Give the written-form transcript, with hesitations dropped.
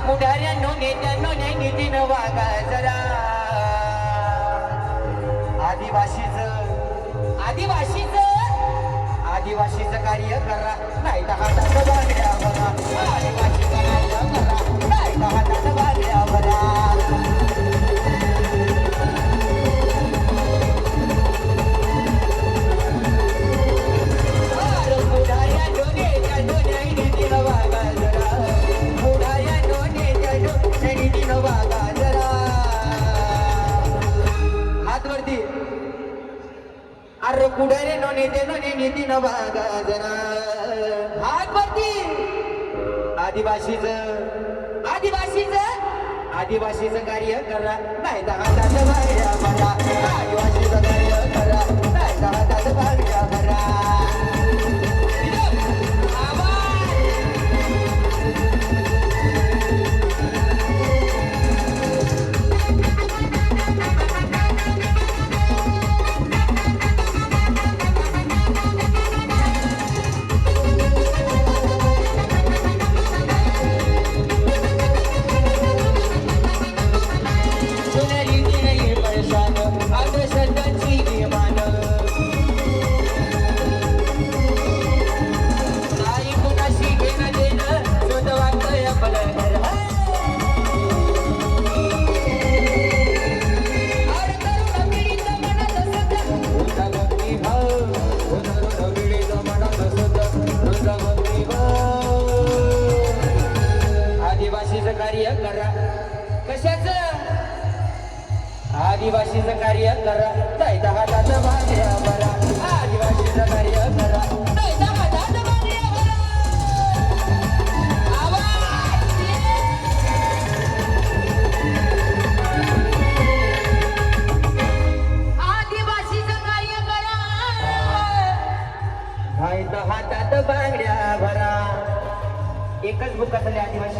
पुढाऱ्यांनो नेत्यांनो नीतीन वागा जरा आदिवासीचं कार्य करा नाही तर हातात बांगड्या बघा आदिवासीचं कार्य करा नाही तर हातात बांगड्या बघा अरे पुढारे नो नेते नो नीती न बागा जरा हात वरती आदिवासीचं कार्य करा नाही तर हातात बांगड्या भरा आदिवासीचं कार्य करा नाही तर हातात बांगड्या भरा कार्य करा कशाचं आदिवासीचं कार्य करा नाही तर हातात बांगड्या भरा आदिवासीचं कार्य करा नाही तर हातात बांगड्या भरा आदिवासीचं कार्य करा नाही तर हातात बांगड्या भरा एकच बुक असले आदिवासी